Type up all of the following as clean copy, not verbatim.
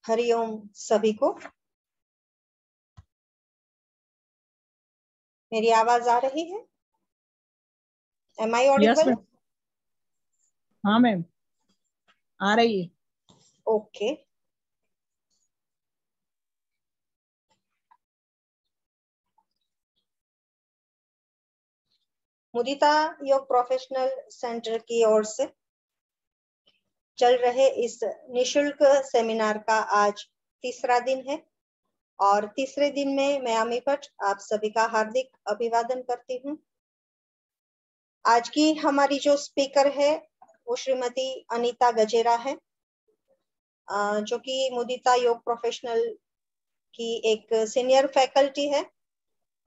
हरिओम सभी को। मेरी आवाज आ रही है? Am I audible? हाँ मैम, आ रही है। ओके। मुदिता योग प्रोफेशनल सेंटर की ओर से चल रहे इस निशुल्क सेमिनार का आज तीसरा दिन है और तीसरे दिन में मैं अमी भट्ट आप सभी का हार्दिक अभिवादन करती हूँ। आज की हमारी जो स्पीकर है वो श्रीमती अनीता गजेरा है, जो कि मुदिता योग प्रोफेशनल की एक सीनियर फैकल्टी है।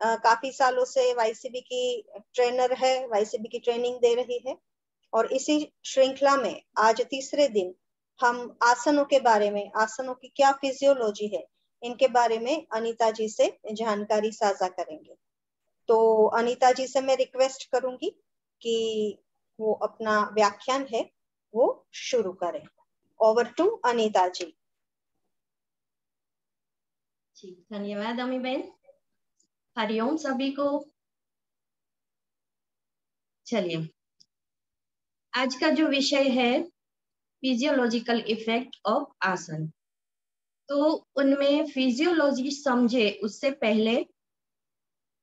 काफी सालों से वाईसीबी की ट्रेनर है, वाईसीबी की ट्रेनिंग दे रही है और इसी श्रृंखला में आज तीसरे दिन हम आसनों के बारे में, आसनों की क्या फिजियोलॉजी है, इनके बारे में अनीता जी से जानकारी साझा करेंगे। तो अनीता जी से मैं रिक्वेस्ट करूंगी कि वो अपना व्याख्यान है वो शुरू करें। ओवर टू अनीता जी। धन्यवाद अमी बहन। हरिओम सभी को। चलिए, आज का जो विषय है फिजियोलॉजिकल इफेक्ट ऑफ आसन। तो उनमें फिजियोलॉजी समझे उससे पहले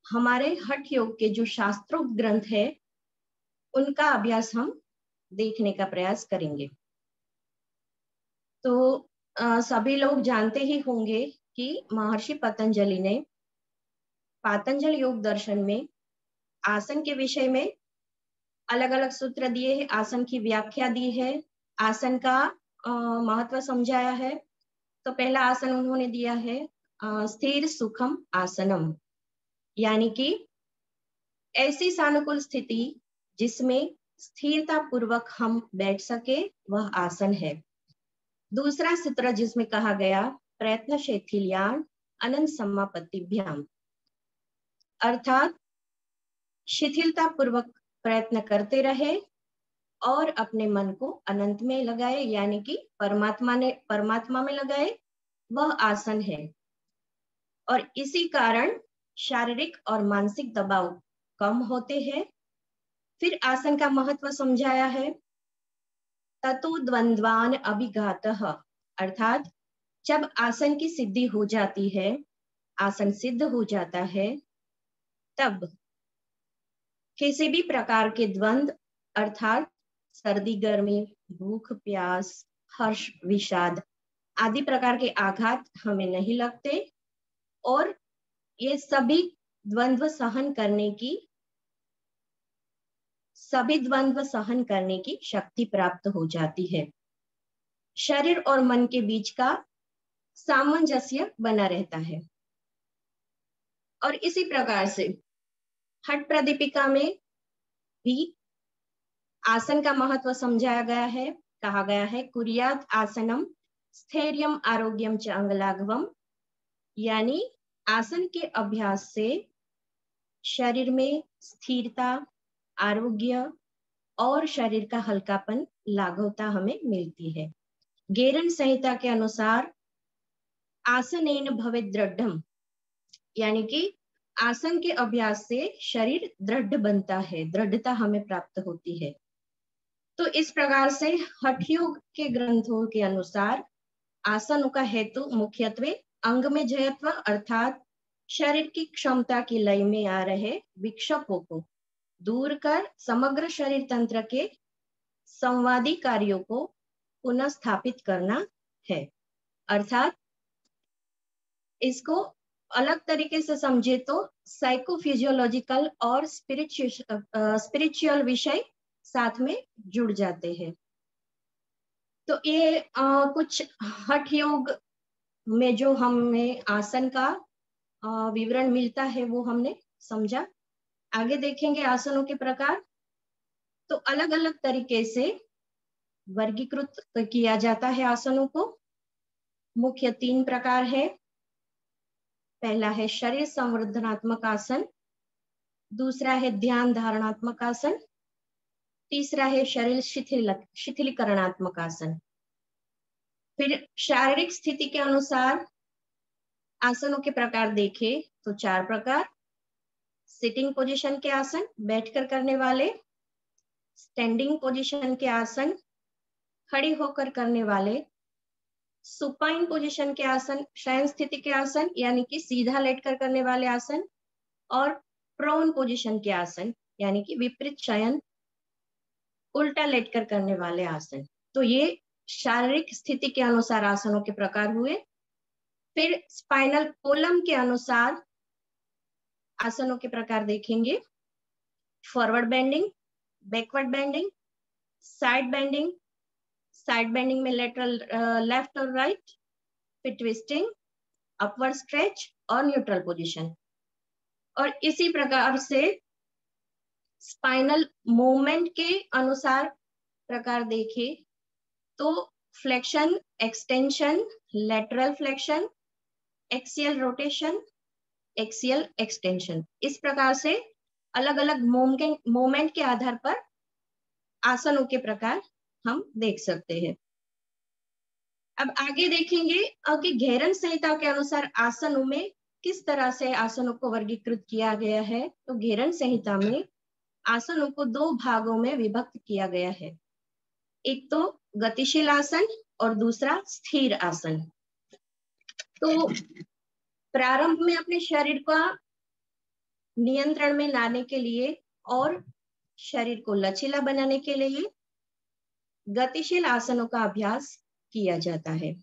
हमारे हठ योग के जो शास्त्रोक्त ग्रंथ है उनका अभ्यास हम देखने का प्रयास करेंगे। तो सभी लोग जानते ही होंगे कि महर्षि पतंजलि ने पातंजल योग दर्शन में आसन के विषय में अलग अलग सूत्र दिए हैं, आसन की व्याख्या दी है, आसन का महत्व समझाया है। तो पहला आसन उन्होंने दिया है स्थिर सुखम आसनम, यानी कि ऐसी सानुकूल स्थिति जिसमें स्थिरता पूर्वक हम बैठ सके, वह आसन है। दूसरा सूत्र जिसमें कहा गया प्रयत्न शिथिल्यान अनंत समापत्तिभ्याम, अर्थात शिथिलता पूर्वक प्रयत्न करते रहे और अपने मन को अनंत में लगाए, यानी कि परमात्मा में लगाए, वह आसन है। और इसी कारण शारीरिक और मानसिक दबाव कम होते हैं। फिर आसन का महत्व समझाया है ततो द्वंद्वान अभिघातः, अर्थात जब आसन की सिद्धि हो जाती है, आसन सिद्ध हो जाता है, तब किसी भी प्रकार के द्वंद्व अर्थात सर्दी गर्मी, भूख प्यास, हर्ष विषाद आदि प्रकार के आघात हमें नहीं लगते और ये सभी द्वंद्व सहन करने की शक्ति प्राप्त हो जाती है। शरीर और मन के बीच का सामंजस्य बना रहता है। और इसी प्रकार से हठ प्रदीपिका में भी आसन का महत्व समझाया गया है। कहा गया है कुर्यात आसनम स्थैर्यम आरोग्यम च अंगलाघवम, यानी आसन के अभ्यास से शरीर में स्थिरता, आरोग्य और शरीर का हल्कापन, लाघवता हमें मिलती है। गेरन संहिता के अनुसार आसनेन भवेत् दृढ़म्, यानी कि आसन के अभ्यास से शरीर दृढ़ बनता है, दृढ़ता हमें प्राप्त होती है। तो इस प्रकार से हठ योग के ग्रंथों के अनुसार आसनों का हेतु मुख्यत्वे अंग में जयत्व अर्थात शरीर की क्षमता की लय में आ रहे विक्षेपों को दूर कर समग्र शरीर तंत्र के संवादी कार्यों को पुनः स्थापित करना है। अर्थात इसको अलग तरीके से समझे तो साइकोफिजियोलॉजिकल और स्पिरिचुअल विषय साथ में जुड़ जाते हैं। तो ये कुछ हठ योग में जो हमें आसन का विवरण मिलता है वो हमने समझा। आगे देखेंगे आसनों के प्रकार। तो अलग अलग तरीके से वर्गीकृत किया जाता है आसनों को। मुख्य 3 प्रकार है। पहला है शरीर संवर्धनात्मक आसन, दूसरा है ध्यान धारणात्मक आसन, तीसरा है शरीर शिथिलीकरणात्मक आसन। फिर शारीरिक स्थिति के अनुसार आसनों के प्रकार देखे तो 4 प्रकार। सिटिंग पोजीशन के आसन, बैठकर करने वाले। स्टैंडिंग पोजीशन के आसन, खड़ी होकर करने वाले। सुपाइन पोजीशन के आसन, शयन स्थिति के आसन यानी कि सीधा लेटकर करने वाले आसन। और प्रोन पोजीशन के आसन यानी कि विपरीत शयन, उल्टा लेटकर करने वाले आसन। तो ये शारीरिक स्थिति के अनुसार आसनों के प्रकार हुए। फिर स्पाइनल कोलम के अनुसार आसनों के प्रकार देखेंगे। Forward bending, backward bending, side bending, side bending में लेटरल लेफ्ट और राइट, फिर ट्विस्टिंग, अपवर्ड स्ट्रेच और न्यूट्रल पोजीशन। और इसी प्रकार से स्पाइनल मूवमेंट के अनुसार प्रकार देखे तो flexion, extension, lateral flexion, axial rotation, axial extension. इस प्रकार से अलग अलग मूवमेंट के आधार पर आसनों के प्रकार हम देख सकते हैं। अब आगे देखेंगे कि घेरन संहिता के अनुसार आसनों में किस तरह से आसनों को वर्गीकृत किया गया है। तो घेरन संहिता में आसनों को 2 भागों में विभक्त किया गया है। एक तो गतिशील आसन और दूसरा स्थिर आसन। तो प्रारंभ में अपने शरीर का नियंत्रण में लाने के लिए और शरीर को लचीला बनाने के लिए गतिशील आसनों का अभ्यास किया जाता है।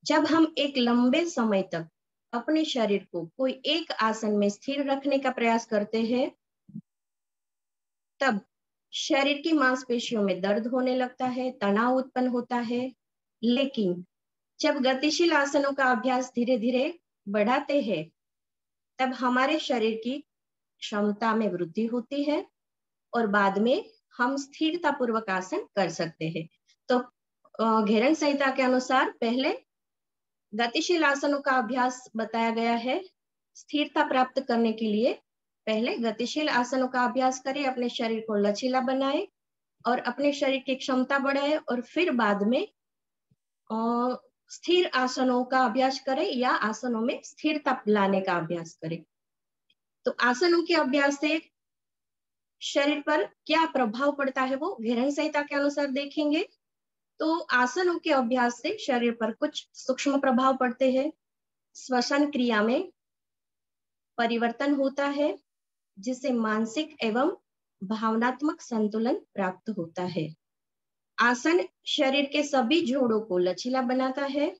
जब हम एक लंबे समय तक अपने शरीर को कोई एक आसन में स्थिर रखने का प्रयास करते हैं, तब शरीर की मांसपेशियों में दर्द होने लगता है, तनाव उत्पन्न होता है। लेकिन जब गतिशील आसनों का अभ्यास धीरे धीरे बढ़ाते हैं, तब हमारे शरीर की क्षमता में वृद्धि होती है और बाद में हम स्थिरता पूर्वक आसन कर सकते हैं। तो घेरन संहिता के अनुसार पहले गतिशील आसनों का अभ्यास बताया गया है। स्थिरता प्राप्त करने के लिए पहले गतिशील आसनों का अभ्यास करें, अपने शरीर को लचीला बनाए और अपने शरीर की क्षमता बढ़ाए, और फिर बाद में स्थिर आसनों का अभ्यास करें या आसनों में स्थिरता लाने का अभ्यास करें। तो आसनों के अभ्यास से शरीर पर क्या प्रभाव पड़ता है वो घेरन संहिता के अनुसार देखेंगे। तो आसनों के अभ्यास से शरीर पर कुछ सूक्ष्म प्रभाव पड़ते हैं। श्वसन क्रिया में परिवर्तन होता है, जिससे मानसिक एवं भावनात्मक संतुलन प्राप्त होता है। आसन शरीर के सभी जोड़ों को लचीला बनाता है,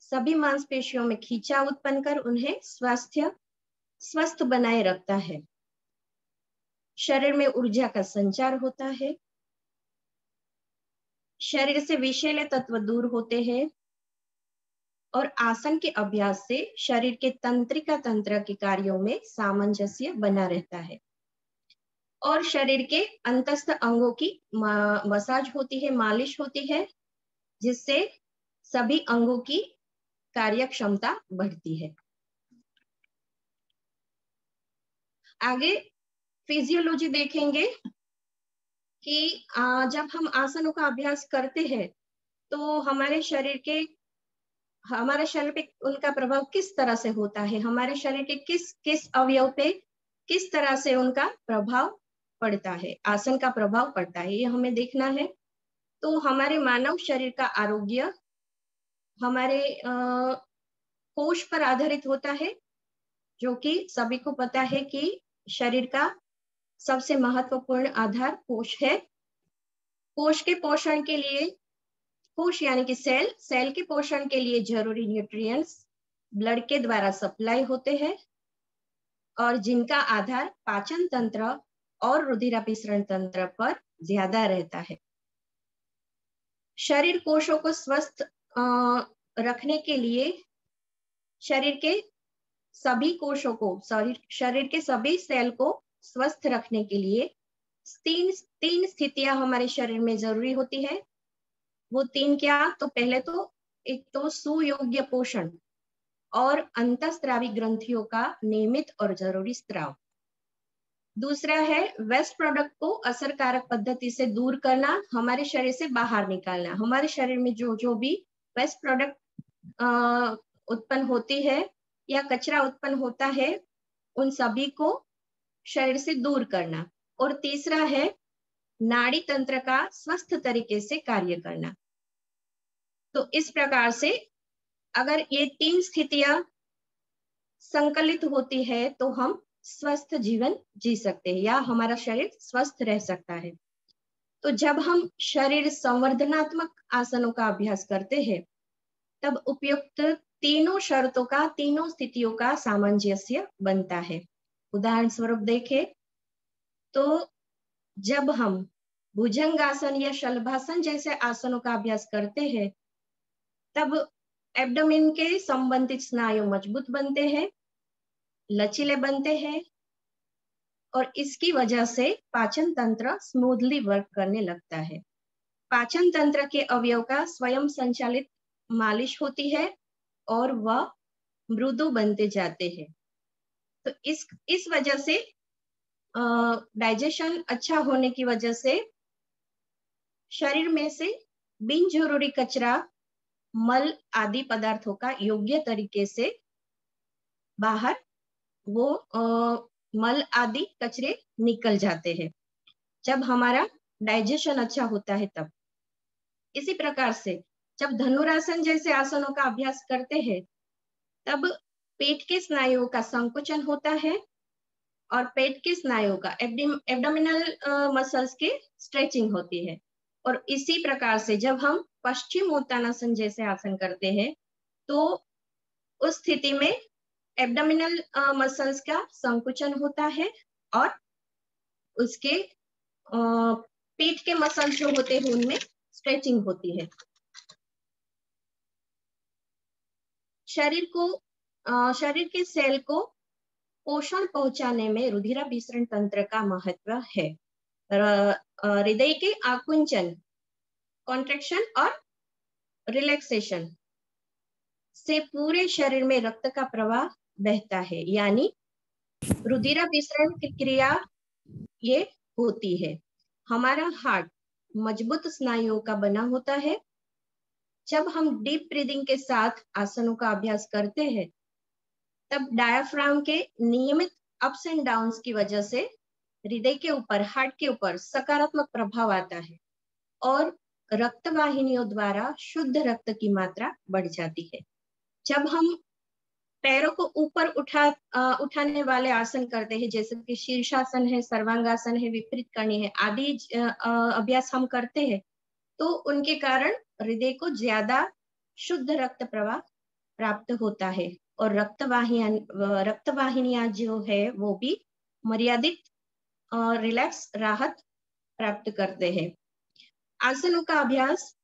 सभी मांसपेशियों में खींचाव उत्पन्न कर उन्हें स्वस्थ बनाए रखता है। शरीर में ऊर्जा का संचार होता है, शरीर से विषैले तत्व दूर होते हैं और आसन के अभ्यास से शरीर के तंत्रिका तंत्र के कार्यों में सामंजस्य बना रहता है और शरीर के अंतस्थ अंगों की मसाज होती है, मालिश होती है, जिससे सभी अंगों की कार्य क्षमता बढ़ती है। आगे फिजियोलॉजी देखेंगे कि जब हम आसनों का अभ्यास करते हैं तो हमारे शरीर पे उनका प्रभाव किस तरह से होता है, हमारे शरीर के किस अवयव पे किस तरह से उनका प्रभाव पड़ता है, आसन का प्रभाव पड़ता है, ये हमें देखना है। तो हमारे मानव शरीर का आरोग्य हमारे कोश पर आधारित होता है, जो कि सभी को पता है कि शरीर का सबसे महत्वपूर्ण आधार कोश है। कोश के पोषण के लिए, कोश यानी कि सेल के पोषण के लिए जरूरी न्यूट्रिएंट्स ब्लड के द्वारा सप्लाई होते हैं और जिनका आधार पाचन तंत्र और रुधिराभिसरण तंत्र पर ज्यादा रहता है। शरीर कोशों को स्वस्थ रखने के लिए शरीर के सभी कोशों को, शरीर के सभी सेल को स्वस्थ रखने के लिए तीन स्थितियां हमारे शरीर में जरूरी होती है। वो 3 क्या? तो पहले तो एक तो सुयोग्य पोषण और अंतःस्रावी ग्रंथियों का नियमित और जरूरी स्त्राव। दूसरा है वेस्ट प्रोडक्ट को असरकारक पद्धति से दूर करना, हमारे शरीर से बाहर निकालना। हमारे शरीर में जो भी वेस्ट प्रोडक्ट उत्पन्न होती है या कचरा उत्पन्न होता है, उन सभी को शरीर से दूर करना। और तीसरा है नाड़ी तंत्र का स्वस्थ तरीके से कार्य करना। तो इस प्रकार से अगर ये 3 स्थितियां संकलित होती है तो हम स्वस्थ जीवन जी सकते हैं या हमारा शरीर स्वस्थ रह सकता है। तो जब हम शरीर संवर्धनात्मक आसनों का अभ्यास करते हैं तब उपयुक्त तीनों शर्तों का, तीनों स्थितियों का सामंजस्य बनता है। उदाहरण स्वरूप देखें तो जब हम भुजंगासन या शलभासन जैसे आसनों का अभ्यास करते हैं तब एब्डोमेन के संबंधित स्नायु मजबूत बनते हैं, लचीले बनते हैं और इसकी वजह से पाचन तंत्र स्मूथली वर्क करने लगता है। पाचन तंत्र के अवयव का स्वयं संचालित मालिश होती है और वह मृदु बनते जाते हैं। तो इस वजह से डाइजेशन अच्छा होने की वजह से शरीर में से बिन जरूरी कचरा, मल आदि पदार्थों का योग्य तरीके से बाहर वो मल आदि कचरे निकल जाते हैं जब हमारा डाइजेशन अच्छा होता है तब। इसी प्रकार से जब धनुरासन जैसे आसनों का अभ्यास करते हैं तब पेट के स्नायुओं का संकुचन होता है और पेट के स्नायुओं का एब्डोमिनल मसल्स की स्ट्रेचिंग होती है। और इसी प्रकार से जब हम पश्चिम उत्तानासन जैसे आसन करते हैं तो उस स्थिति में एब्डोमिनल मसल्स का संकुचन होता है और उसके पेट के मसल्स जो होते हैं उनमें स्ट्रेचिंग होती है। शरीर के सेल को पोषण पहुंचाने में रुधिराभिसरण तंत्र का महत्व है। हृदय के आकुंचन, कॉन्ट्रैक्शन और रिलैक्सेशन से पूरे शरीर में रक्त का प्रवाह बहता है, यानी रुधिराभिसरण की क्रिया ये होती है। हमारा हार्ट मजबूत स्नायुओं का बना होता है। जब हम डीप ब्रीदिंग के साथ आसनों का अभ्यास करते हैं तब डायाफ्राम के नियमित अप्स एंड डाउन्स की वजह से हृदय के ऊपर, हार्ट के ऊपर सकारात्मक प्रभाव आता है और रक्त वाहिनियों द्वारा शुद्ध रक्त की मात्रा बढ़ जाती है। जब हम पैरों को ऊपर उठाने वाले आसन करते हैं जैसे कि शीर्षासन है, सर्वांगासन है, विपरीत करणी है आदि अभ्यास हम करते हैं तो उनके कारण हृदय को ज्यादा शुद्ध रक्त प्रवाह प्राप्त होता है और रक्तवाहिनियां जो है वो भी मर्यादित रिलैक्स, राहत प्राप्त करते हैं। आसनों का अभ्यास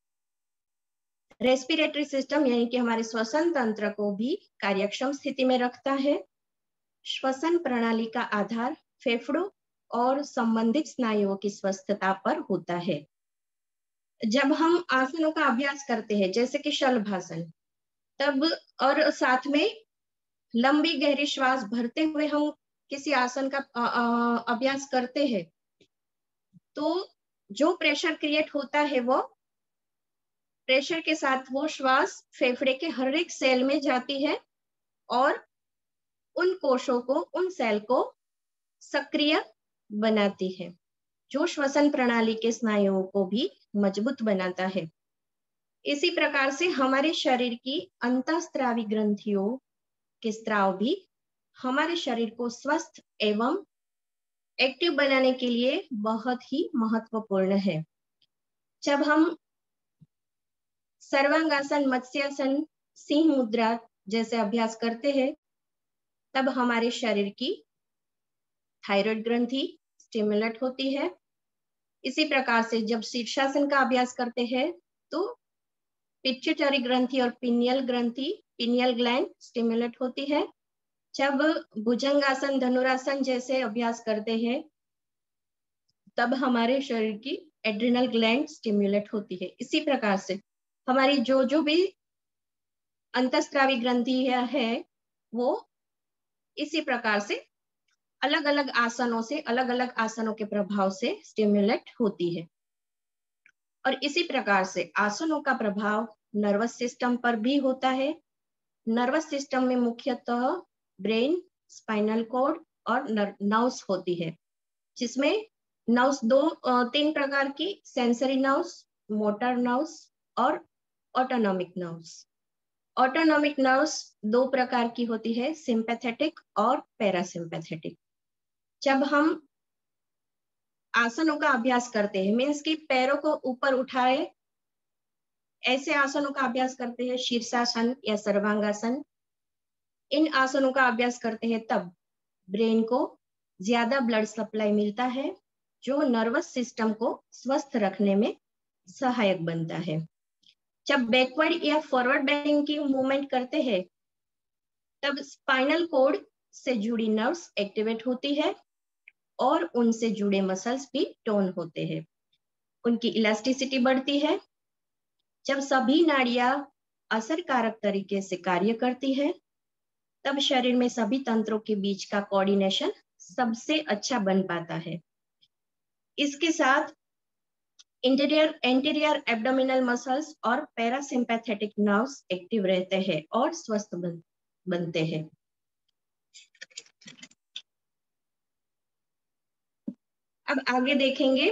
रेस्पिरेटरी सिस्टम यानी कि हमारे श्वसन तंत्र को भी कार्यक्षम स्थिति में रखता है। श्वसन प्रणाली का आधार फेफड़ों और संबंधित स्नायुओं की स्वस्थता पर होता है। जब हम आसनों का अभ्यास करते हैं जैसे कि शलभासन, तब और साथ में लंबी गहरी श्वास भरते हुए हम किसी आसन का अभ्यास करते हैं तो जो प्रेशर क्रिएट होता है वो प्रेशर के साथ वो श्वास फेफड़े के हर एक सेल में जाती है और उन कोशों को, उन सेल को सक्रिय बनाती है जो श्वसन प्रणाली के स्नायुओं को भी मजबूत बनाता है। इसी प्रकार से हमारे शरीर की अंतःस्रावी ग्रंथियों के स्राव भी हमारे शरीर को स्वस्थ एवं एक्टिव बनाने के लिए बहुत ही महत्वपूर्ण है। जब हम सर्वांगासन, मत्स्यासन, सिंह मुद्रा जैसे अभ्यास करते हैं तब हमारे शरीर की थायराइड ग्रंथि स्टिमुलेट होती है। इसी प्रकार से जब शीर्षासन का अभ्यास करते हैं तो पिट्यूटरी ग्रंथि और पिनियल ग्लैंड स्टिमुलेट होती है। जब भुजंगासन, धनुरासन जैसे अभ्यास करते हैं तब हमारे शरीर की एड्रिनल ग्लैंड स्टिमुलेट होती है। इसी प्रकार से हमारी जो भी अंतःस्रावी ग्रंथि है वो इसी प्रकार से अलग अलग आसनों से, अलग अलग आसनों के प्रभाव से स्टिमुलेट होती है। और इसी प्रकार से आसनों का प्रभाव नर्वस सिस्टम पर भी होता है। नर्वस सिस्टम में मुख्यतः ब्रेन, स्पाइनल कॉर्ड और नर्व्स होती है, जिसमें नर्व्स तीन प्रकार की, सेंसरी नर्व्स, मोटर नर्व्स और ऑटोनॉमिक नर्व्स। ऑटोनॉमिक नर्व्स दो प्रकार की होती है, सिंपैथेटिक और पैरासिम्पैथेटिक। जब हम आसनों का अभ्यास करते हैं, मीन्स कि पैरों को ऊपर उठाए, ऐसे आसनों का अभ्यास करते हैं, शीर्षासन या सर्वांगासन, इन आसनों का अभ्यास करते हैं, तब ब्रेन को ज्यादा ब्लड सप्लाई मिलता है, जो नर्वस सिस्टम को स्वस्थ रखने में सहायक बनता है। जब बैकवर्ड या फॉरवर्ड बेंडिंग की मूवमेंट करते हैं, तब स्पाइनल कॉर्ड से जुड़ी नर्व्स एक्टिवेट होती है और उनसे जुड़े मसल्स भी टोन होते हैं, उनकी इलास्टिसिटी बढ़ती है। जब सभी नाड़ियां असरकारक तरीके से कार्य करती है, तब शरीर में सभी तंत्रों के बीच का कोऑर्डिनेशन सबसे अच्छा बन पाता है। इसके साथ एंटीरियर एब्डोमिनल मसल्स और पैरासिम्पैथेटिक नर्व्स एक्टिव रहते हैं और स्वस्थ बनते हैं। अब आगे देखेंगे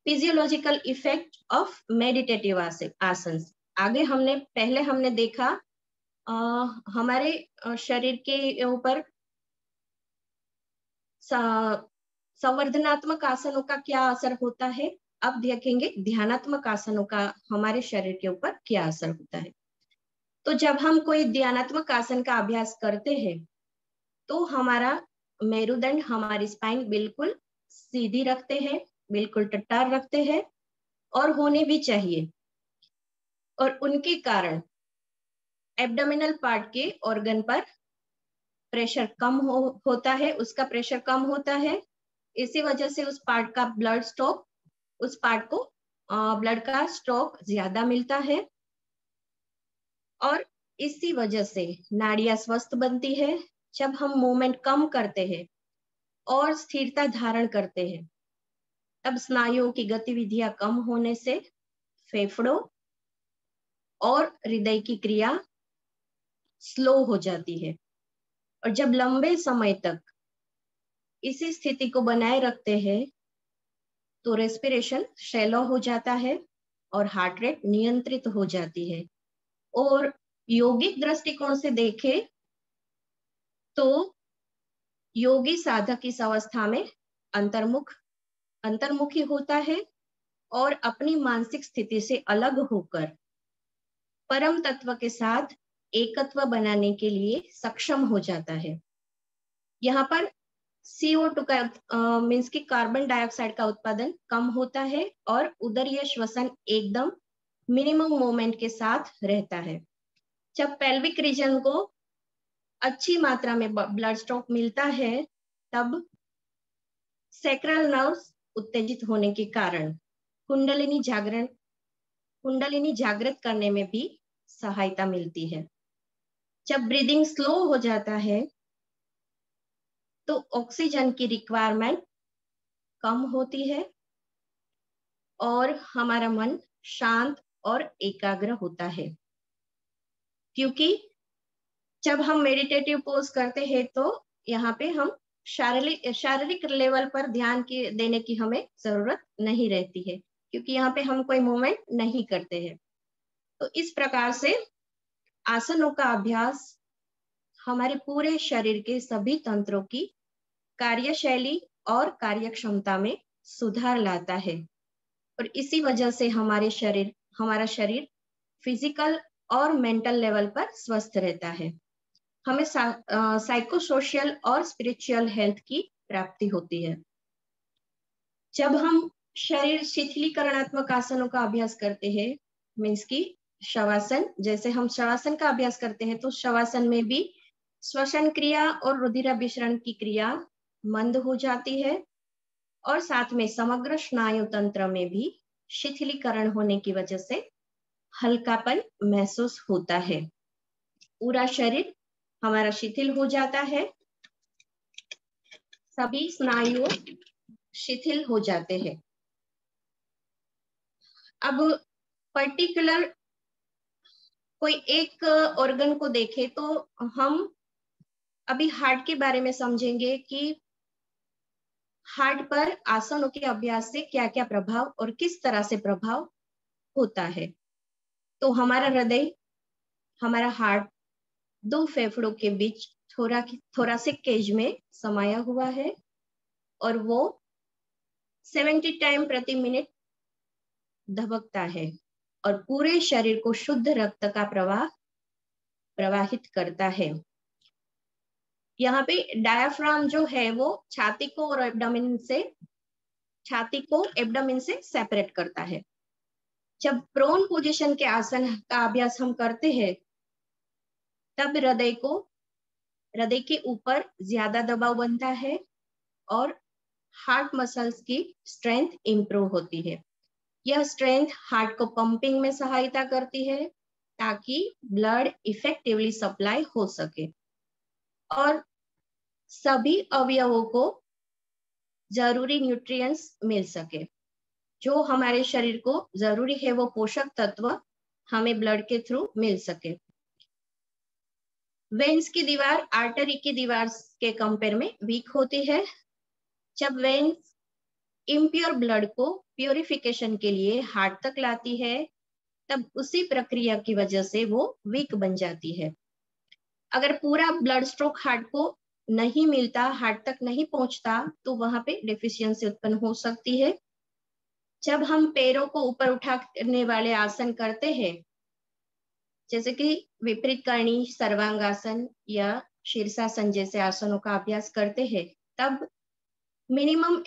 फिजियोलॉजिकल इफेक्ट ऑफ मेडिटेटिव आसन। पहले हमने देखा हमारे शरीर के ऊपर संवर्धनात्मक आसनों का क्या असर होता है। अब देखेंगे ध्यानात्मक आसनों का हमारे शरीर के ऊपर क्या असर होता है। तो जब हम कोई ध्यानात्मक आसन का अभ्यास करते हैं, तो हमारा मेरुदंड, हमारी स्पाइन बिल्कुल सीधी रखते हैं, बिल्कुल टट्टार रखते हैं और होने भी चाहिए। और उनके कारण एब्डोमिनल पार्ट के ऑर्गन पर प्रेशर कम होता है, उसका प्रेशर कम होता है। इसी वजह से उस पार्ट का उस पार्ट को ब्लड का स्ट्रोक ज्यादा मिलता है और इसी वजह से नाड़ियां स्वस्थ बनती है। जब हम मूवमेंट कम करते हैं और स्थिरता धारण करते हैं, तब स्नायुओं की गतिविधियां कम होने से फेफड़ों और हृदय की क्रिया स्लो हो जाती है। और जब लंबे समय तक इसी स्थिति को बनाए रखते हैं, तो रेस्पिरेशन शैलो हो जाता है और हार्ट रेट नियंत्रित हो जाती है। और योगिक दृष्टिकोण से देखें तो योगी साधक इस अवस्था में अंतर्मुखी होता है और अपनी मानसिक स्थिति से अलग होकर परम तत्व के साथ एकत्व बनाने के लिए सक्षम हो जाता है। यहाँ पर CO2 का मीन्स की कार्बन डाइऑक्साइड का उत्पादन कम होता है और उदरीय श्वसन एकदम मिनिमम मूवमेंट के साथ रहता है। जब पेल्विक रीजन को अच्छी मात्रा में ब्लड स्ट्रोक मिलता है, तब सैक्रल नर्व्स उत्तेजित होने के कारण कुंडलिनी जागृत करने में भी सहायता मिलती है। जब ब्रीदिंग स्लो हो जाता है, तो ऑक्सीजन की रिक्वायरमेंट कम होती है और हमारा मन शांत और एकाग्र होता है। क्योंकि जब हम मेडिटेटिव पोज करते हैं, तो यहाँ पे हम शारीरिक लेवल पर ध्यान देने की हमें जरूरत नहीं रहती है, क्योंकि यहाँ पे हम कोई मूवमेंट नहीं करते हैं। तो इस प्रकार से आसनों का अभ्यास हमारे पूरे शरीर के सभी तंत्रों की कार्यशैली और कार्यक्षमता में सुधार लाता है और इसी वजह से हमारा शरीर फिजिकल और मेंटल लेवल पर स्वस्थ रहता है। हमें साइको सोशल और स्पिरिचुअल हेल्थ की प्राप्ति होती है। जब हम शरीर शिथिलीकरणात्मक आसनों का अभ्यास करते हैं, मीन्स की शवासन, जैसे हम शवासन का अभ्यास करते हैं, तो शवासन में भी श्वसन क्रिया और रुधिराभिसरण की क्रिया मंद हो जाती है और साथ में समग्र स्नायु तंत्र में भी शिथिलीकरण होने की वजह से हल्कापन महसूस होता है। पूरा शरीर हमारा शिथिल हो जाता है सभी स्नायु शिथिल हो जाते हैं। अब पर्टिकुलर कोई एक ऑर्गन को देखें तो हम अभी हार्ट के बारे में समझेंगे कि हार्ट पर आसनों के अभ्यास से क्या क्या प्रभाव और किस तरह से प्रभाव होता है। तो हमारा हृदय, हमारा हार्ट दो फेफड़ों के बीच थोरासिक केज में समाया हुआ है और वो 70 टाइम प्रति मिनट धबकता है और पूरे शरीर को शुद्ध रक्त का प्रवाह प्रवाहित करता है। यहाँ पे डायाफ्राम जो है वो छाती को एब्डोमेन से सेपरेट करता है। जब प्रोन पोजीशन के आसन का अभ्यास हम करते हैं तब हृदय के ऊपर ज्यादा दबाव बनता है और हार्ट मसल्स की स्ट्रेंथ इंप्रूव होती है। यह स्ट्रेंथ हार्ट को पंपिंग में सहायता करती है ताकि ब्लड इफेक्टिवली सप्लाई हो सके और सभी अवयवों को जरूरी न्यूट्रिएंट्स मिल सके। जो हमारे शरीर को जरूरी है वो पोषक तत्व हमें ब्लड के थ्रू मिल सके। वेन्स की दीवार आर्टरी की दीवार के कंपेयर में वीक होती है। जब वेन्स इम्प्योर ब्लड को प्योरिफिकेशन के लिए हार्ट तक लाती है तब उसी प्रक्रिया की वजह से वो वीक बन जाती है। अगर पूरा ब्लड स्ट्रोक हार्ट को नहीं मिलता, हार्ट तक नहीं पहुंचता तो वहां पे डेफिशिएंसी उत्पन्न हो सकती है। जब हम पैरों को ऊपर उठाने वाले आसन करते हैं जैसे कि विपरीत करणी, सर्वांगासन या शीर्षासन जैसे आसनों का अभ्यास करते हैं तब मिनिमम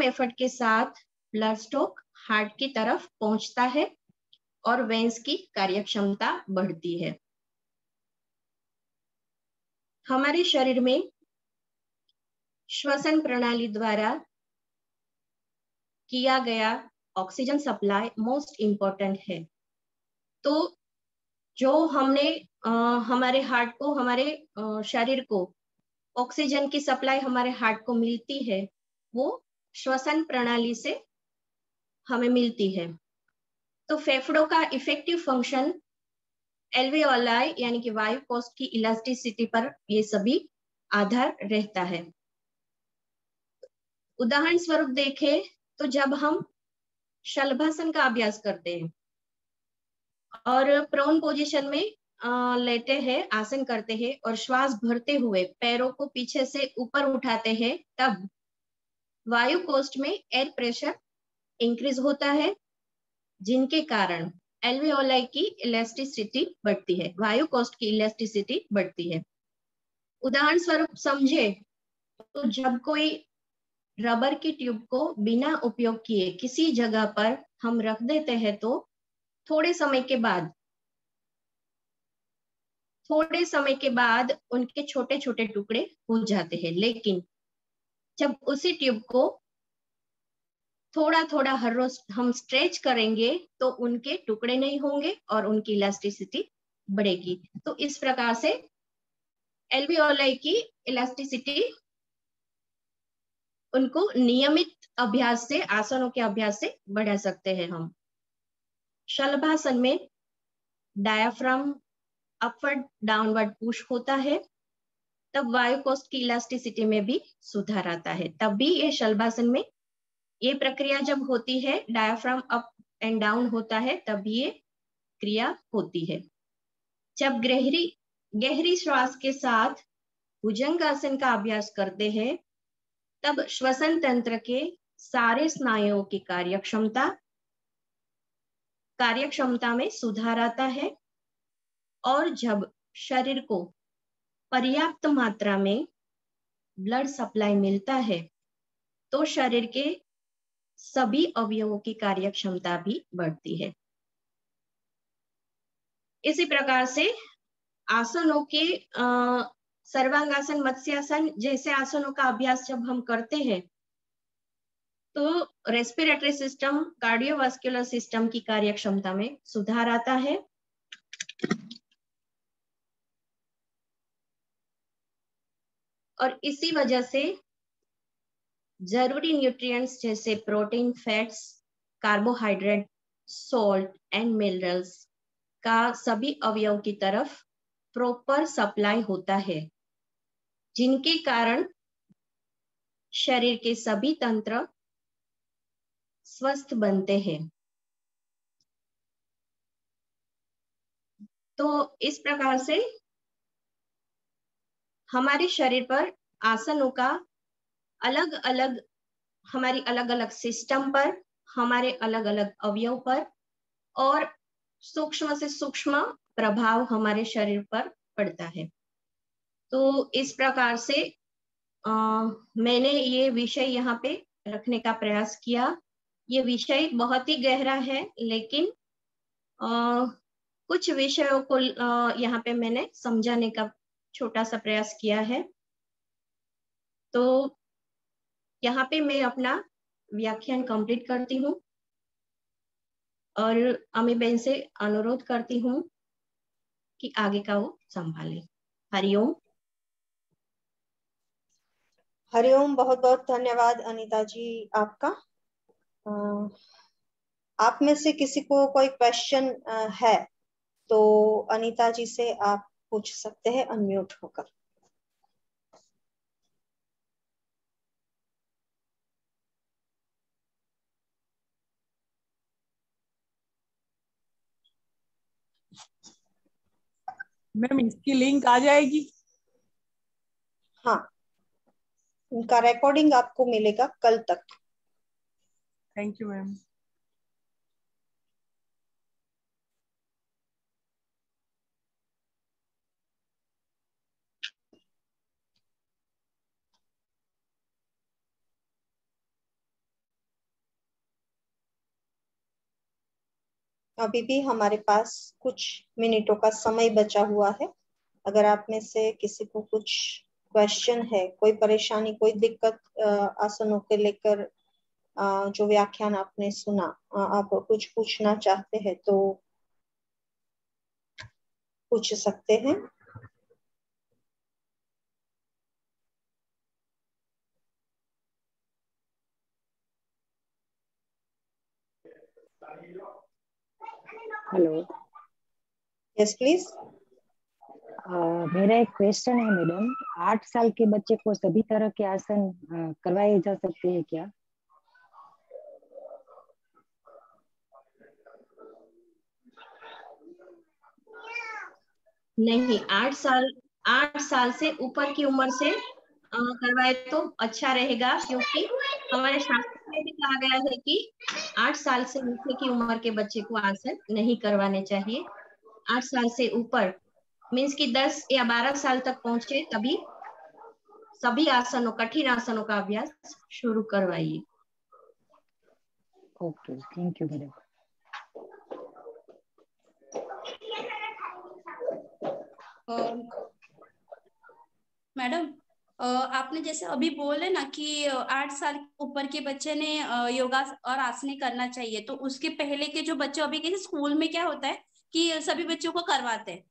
एफर्ट के साथ ब्लड स्ट्रोक हार्ट की तरफ पहुंचता है और वेन्स की कार्यक्षमता बढ़ती है। हमारे शरीर में श्वसन प्रणाली द्वारा किया गया ऑक्सीजन सप्लाई मोस्ट इंपॉर्टेंट है। तो जो हमने हमारे हार्ट को, हमारे शरीर को ऑक्सीजन की सप्लाई हमारे हार्ट को मिलती है वो श्वसन प्रणाली से हमें मिलती है। तो फेफड़ों का इफेक्टिव फंक्शन एल्वेओलाई यानी कि वायु कोष्ठ की इलास्टिसिटी पर ये सभी आधार रहता है। उदाहरण स्वरूप देखें तो जब हम शलभासन का अभ्यास करते हैं और प्रोन पोजीशन में लेटे हैं, आसन करते हैं और श्वास भरते हुए पैरों को पीछे से ऊपर उठाते हैं तब वायु कोष्ठ में एयर प्रेशर इंक्रीज होता है जिनके कारण एल्वेओलाई की इलास्टिसिटी बढ़ती है, वायु कोष्ठ की इलास्टिसिटी बढ़ती है। उदाहरण स्वरूप समझे तो जब कोई रबर की ट्यूब को बिना उपयोग किए किसी जगह पर हम रख देते हैं तो थोड़े समय के बाद उनके छोटे छोटे टुकड़े हो जाते हैं, लेकिन जब उसी ट्यूब को थोड़ा थोड़ा हर रोज हम स्ट्रेच करेंगे तो उनके टुकड़े नहीं होंगे और उनकी इलास्टिसिटी बढ़ेगी। तो इस प्रकार से एल्वेओलाई की इलास्टिसिटी उनको नियमित अभ्यास से, आसनों के अभ्यास से बढ़ा सकते हैं हम। शलभासन में डायाफ्राम अपवर्ड डाउनवर्ड पुश होता है तब वायु कोष्ठ की इलास्टिसिटी में भी सुधार आता है। तब भी ये शलभासन में ये प्रक्रिया जब होती है, डायाफ्राम अप एंड डाउन होता है तब ये क्रिया होती है। जब गहरी श्वास के साथ भुजंगासन का अभ्यास करते हैं तब श्वसन तंत्र के सारे स्नायुओं की कार्यक्षमता में सुधार आता है और जब शरीर को पर्याप्त मात्रा में ब्लड सप्लाई मिलता है तो शरीर के सभी अवयवों की कार्यक्षमता भी बढ़ती है। इसी प्रकार से आसनों के सर्वांगासन, मत्स्यासन जैसे आसनों का अभ्यास जब हम करते हैं तो रेस्पिरेटरी सिस्टम, कार्डियोवास्कुलर सिस्टम की कार्यक्षमता में सुधार आता है और इसी वजह से जरूरी न्यूट्रिएंट्स जैसे protein, fats, carbohydrate, salt and minerals का सभी अवयव की तरफ प्रॉपर सप्लाई होता है, जिनके कारण शरीर के सभी तंत्र स्वस्थ बनते हैं। तो इस प्रकार से हमारे शरीर पर आसनों का अलग अलग, हमारी अलग अलग सिस्टम पर, हमारे अलग अलग अवयव पर और सूक्ष्म से सूक्ष्म प्रभाव हमारे शरीर पर पड़ता है। तो इस प्रकार से मैंने ये विषय यहाँ पे रखने का प्रयास किया। ये विषय बहुत ही गहरा है, लेकिन कुछ विषयों को यहाँ पे मैंने समझाने का छोटा सा प्रयास किया है। तो यहाँ पे मैं अपना व्याख्यान कंप्लीट करती हूँ और अमी बहन से अनुरोध करती हूँ कि आगे का वो संभाले। हरिओम। हरिओम। बहुत बहुत धन्यवाद अनीता जी आपका। आप में से किसी को कोई क्वेश्चन है तो अनीता जी से आप पूछ सकते हैं अनम्यूट होकर। मैम इसकी लिंक आ जाएगी? हाँ, उनका रिकॉर्डिंग आपको मिलेगा कल तक। Thank you ma'am. अभी भी हमारे पास कुछ मिनटों का समय बचा हुआ है। अगर आप में से किसी को कुछ क्वेश्चन है, कोई परेशानी, कोई दिक्कत आसनों के लेकर, जो व्याख्यान आपने सुना, आप कुछ पूछना चाहते हैं तो पूछ सकते हैं। हेलो। Yes please. मेरा एक क्वेश्चन है मैडम, 8 साल के बच्चे को सभी तरह के आसन करवाए जा सकते हैं क्या? नहीं, 8 साल से ऊपर की उम्र से करवाए तो अच्छा रहेगा, क्योंकि हमारे शास्त्र में भी कहा गया है कि 8 साल से नीचे की उम्र के बच्चे को आसन नहीं करवाने चाहिए। 8 साल से ऊपर मीन्स कि 10 या 12 साल तक पहुंचे तभी सभी आसनों, कठिन आसनों का अभ्यास शुरू करवाइए। Okay, thank you madam. Madam, आपने जैसे अभी बोले ना कि 8 साल ऊपर के बच्चे ने योगा और आसने करना चाहिए, तो उसके पहले के जो बच्चे, अभी के स्कूल में क्या होता है कि सभी बच्चों को करवाते हैं,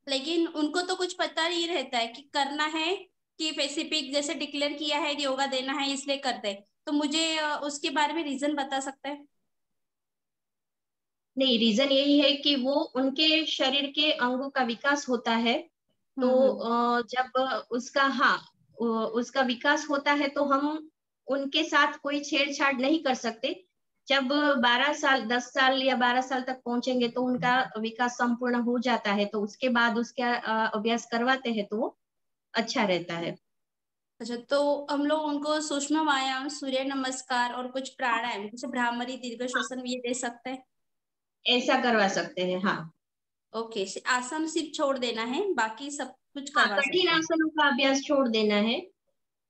लेकिन उनको तो कुछ पता नहीं रहता है कि करना है, कि स्पेसिफिक जैसे डिक्लेयर किया है योगा देना है इसलिए करते हैं। तो मुझे उसके बारे में रीजन बता सकते हैं? नहीं, रीजन यही है कि वो उनके शरीर के अंगों का विकास होता है। तो जब उसका विकास होता है तो हम उनके साथ कोई छेड़छाड़ नहीं कर सकते। जब 12 साल, 10 साल या 12 साल तक पहुंचेंगे तो उनका विकास संपूर्ण हो जाता है, तो उसके बाद उसका अभ्यास करवाते हैं तो वो अच्छा रहता है। अच्छा, तो हम लोग उनको सूक्ष्म व्यायाम, सूर्य नमस्कार और कुछ प्राणायाम जैसे भ्रामरी, दीर्घ श्वसन ये दे सकते हैं? ऐसा करवा सकते हैं, हाँ। ओके, आसन सिर्फ छोड़ देना है, बाकी सब कुछ हाँ, करवा कठिन सकते हैं। आसनों का अभ्यास छोड़ देना है।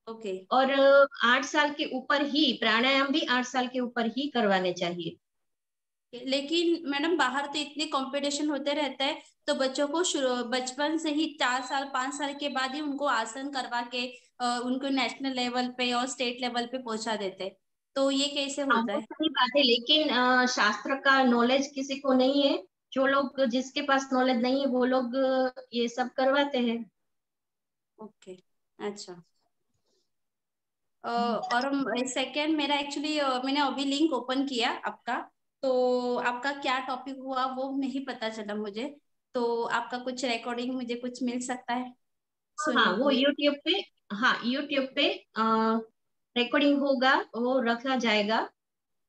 ओके। और 8 साल के ऊपर ही प्राणायाम भी 8 साल के ऊपर ही करवाने चाहिए। लेकिन मैडम बाहर तो इतने कंपटीशन होते रहते हैं, तो बच्चों को बचपन से ही 4 साल 5 साल के बाद ही उनको आसन करवा के उनको नेशनल लेवल पे और स्टेट लेवल पे पहुंचा देते हैं, तो ये कैसे हाँ, होता वो है? सही बात है, लेकिन शास्त्र का नॉलेज किसी को नहीं है। जो लोग, जिसके पास नॉलेज नहीं है वो लोग ये सब करवाते हैं। ओके। अच्छा। और सेकंड मेरा एक्चुअली मैंने अभी लिंक ओपन किया आपका, तो आपका क्या टॉपिक हुआ वो नहीं पता चला मुझे, तो आपका कुछ रिकॉर्डिंग मुझे कुछ मिल सकता है हाँ, सुनने के वो लिए? यूट्यूब पे, हाँ यूट्यूब पे रिकॉर्डिंग होगा, वो रखा जाएगा,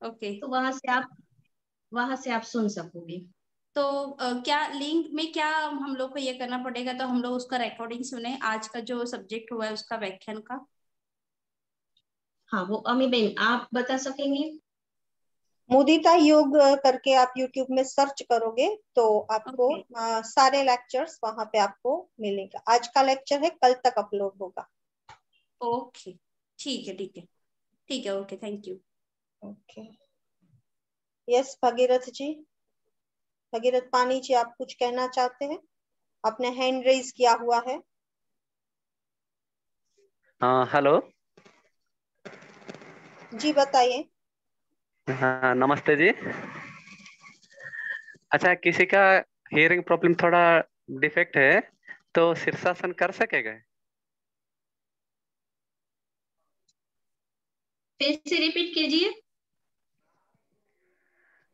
ओके। तो वहां से आप सुन सकोगे। तो क्या लिंक में क्या हम लोग को ये करना पड़ेगा, तो हम लोग उसका रिकॉर्डिंग सुने, आज का जो सब्जेक्ट हुआ है उसका व्याख्यान का? हाँ, वो अमी बेन आप बता सकेंगे। मुदिता योग करके आप यूट्यूब में सर्च करोगे तो आपको ओके। सारे लेक्चर्स वहां पे आपको मिलेगा। आज का लेक्चर है, कल तक अपलोड होगा। ओके, ठीक है ठीक है ठीक है, okay, thank you. Okay. Yes Bhagirath ji, Bhagirath Pani ji, आप कुछ कहना चाहते हैं? आपने हैंड रेज किया हुआ है। हाँ, हेलो। जी बताइए। हाँ, नमस्ते जी। अच्छा, किसी का हियरिंग प्रॉब्लम थोड़ा डिफेक्ट है, तो शीर्षासन कर सकेगा? फिर से रिपीट कीजिए।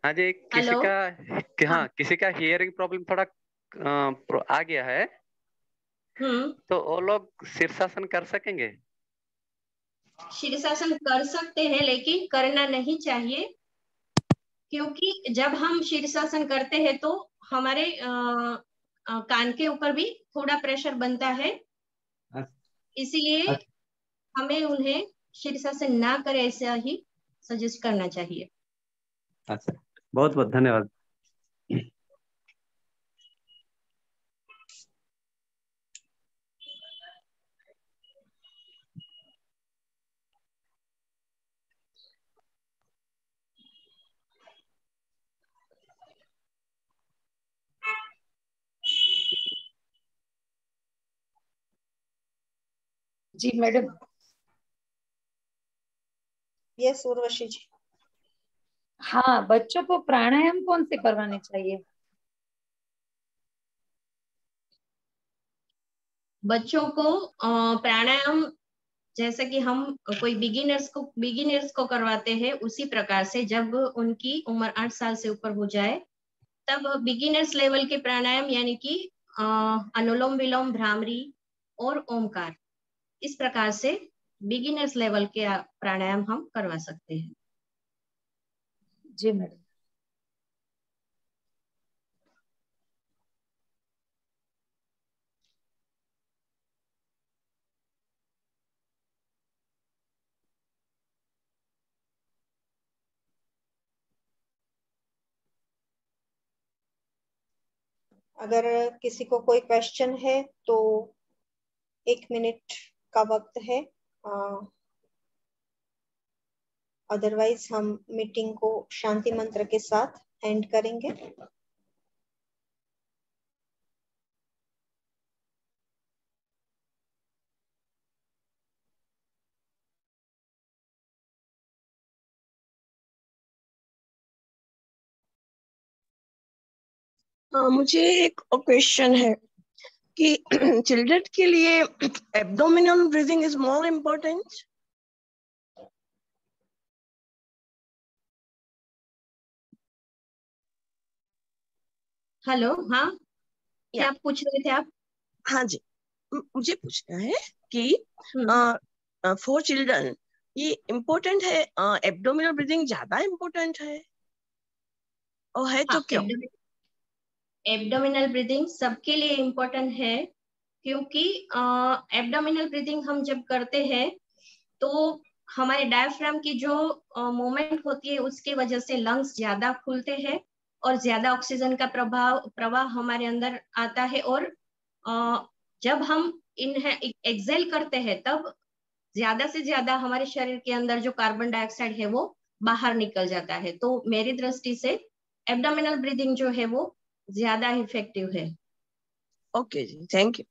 हाँ जी, हेलो। हाँ। हाँ, किसी का हियरिंग प्रॉब्लम थोड़ा आ गया है, हम्म। तो वो लोग शीर्षासन कर सकेंगे? शीर्षासन कर सकते हैं, लेकिन करना नहीं चाहिए, क्योंकि जब हम शीर्षासन करते हैं तो हमारे कान के ऊपर भी थोड़ा प्रेशर बनता है, इसलिए हमें उन्हें शीर्षासन ना करें ऐसा ही सजेस्ट करना चाहिए। अच्छा, बहुत बहुत धन्यवाद। जी मैडम। यस उर्वशी जी। हाँ, बच्चों को प्राणायाम कौन से करवाने चाहिए? बच्चों को प्राणायाम जैसे कि हम कोई बिगिनर्स को करवाते हैं, उसी प्रकार से जब उनकी उम्र 8 साल से ऊपर हो जाए, तब बिगिनर्स लेवल के प्राणायाम यानी कि अनुलोम विलोम, भ्रामरी और ओमकार, इस प्रकार से बिगिनर्स लेवल के प्राणायाम हम करवा सकते हैं। जी मैडम। अगर किसी को कोई क्वेश्चन है तो 1 मिनट का वक्त है, अदरवाइज हम मीटिंग को शांति मंत्र के साथ एंड करेंगे। मुझे एक क्वेश्चन है कि चिल्ड्रन के लिए abdominal breathing is more important. Hello. हाँ, क्या पूछ रहे थे आप? हाँ जी, मुझे पूछना है कि फॉर चिल्ड्रन ये इम्पोर्टेंट है, एब्डोमिनल ब्रीदिंग ज्यादा इम्पोर्टेंट है, और है तो हाँ, क्यों? एब्डोमिनल ब्रीदिंग सबके लिए इम्पोर्टेंट है, क्योंकि एब्डोमिनल ब्रीदिंग हम जब करते हैं तो हमारे डायफ्राम की जो मूवमेंट होती है, उसके वजह से लंग्स ज्यादा खुलते हैं और ज्यादा ऑक्सीजन का प्रवाह हमारे अंदर आता है, और जब हम एक्सेल करते हैं तब ज्यादा से ज्यादा हमारे शरीर के अंदर जो कार्बन डाइऑक्साइड है वो बाहर निकल जाता है। तो मेरी दृष्टि से एब्डोमिनल ब्रीदिंग जो है वो ज्यादा इफेक्टिव है। ओके जी, thank you.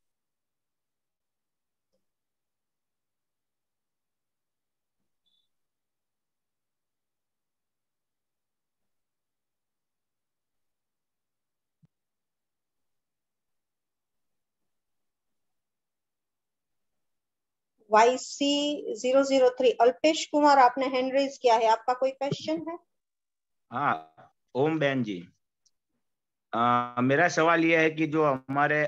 YC003 Alpesh Kumar, आपने हैंड रेज किया है, आपका कोई क्वेश्चन है? हाँ ओम बहन जी, मेरा सवाल यह है कि जो हमारे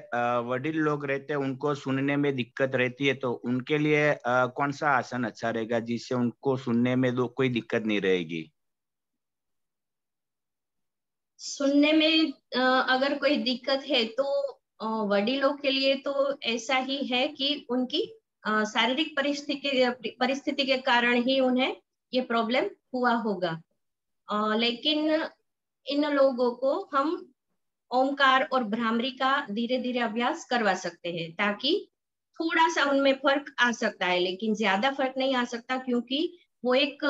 वडील लोग रहते हैं उनको सुनने में दिक्कत रहती है, तो उनके लिए कौन सा आसन अच्छा रहेगा जिससे उनको सुनने में कोई दिक्कत नहीं रहेगी? सुनने में अगर कोई दिक्कत है तो वडीलों के लिए तो ऐसा ही है कि उनकी शारीरिक परिस्थिति के कारण ही उन्हें ये प्रॉब्लम हुआ होगा। लेकिन इन लोगों को हम ओमकार और भ्रामरी का धीरे धीरे अभ्यास करवा सकते हैं, ताकि थोड़ा सा उनमें फर्क आ सकता है, लेकिन ज्यादा फर्क नहीं आ सकता, क्योंकि वो एक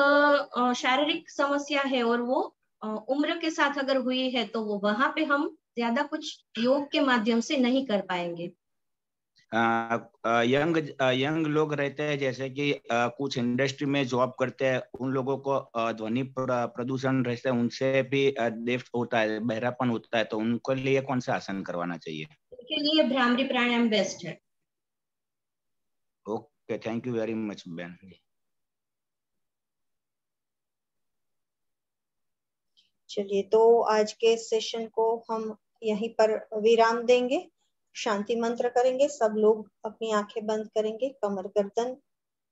शारीरिक समस्या है और वो उम्र के साथ अगर हुई है तो वो वहां पे हम ज्यादा कुछ योग के माध्यम से नहीं कर पाएंगे। यंग लोग रहते हैं, जैसे कि कुछ इंडस्ट्री में जॉब करते हैं, उन लोगों को ध्वनि प्रदूषण रहते हैं, उनसे भी डेफ होता है, बहरापन होता है, तो उनके लिए कौन सा आसन करवाना चाहिए? उनके लिए भ्रामरी प्राणायाम बेस्ट है। Okay, thank you very much बहन। चलिए, तो आज के सेशन को हम यहीं पर विराम देंगे, शांति मंत्र करेंगे। सब लोग अपनी आंखें बंद करेंगे, कमर गर्दन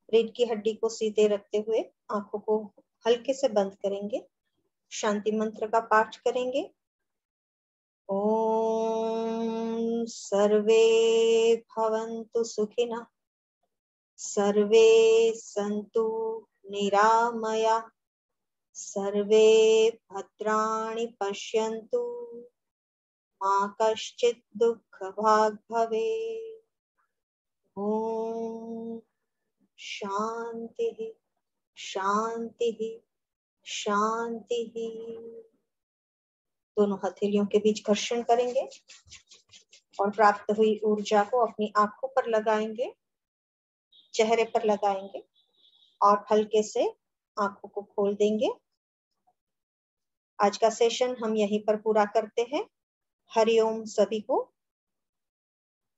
रीढ़ की हड्डी को सीधे रखते हुए आंखों को हल्के से बंद करेंगे, शांति मंत्र का पाठ करेंगे। ओम सर्वे भवन्तु सुखिनः, सर्वे सन्तु निरामया, सर्वे भद्राणि पश्यन्तु, मा कश्चित् दुःखभाग् भवेत्। ओम शांति शांति शांति। दोनों हथेलियों के बीच घर्षण करेंगे और प्राप्त हुई ऊर्जा को अपनी आंखों पर लगाएंगे, चेहरे पर लगाएंगे और हल्के से आंखों को खोल देंगे। आज का सेशन हम यहीं पर पूरा करते हैं। हरिओम सभी को।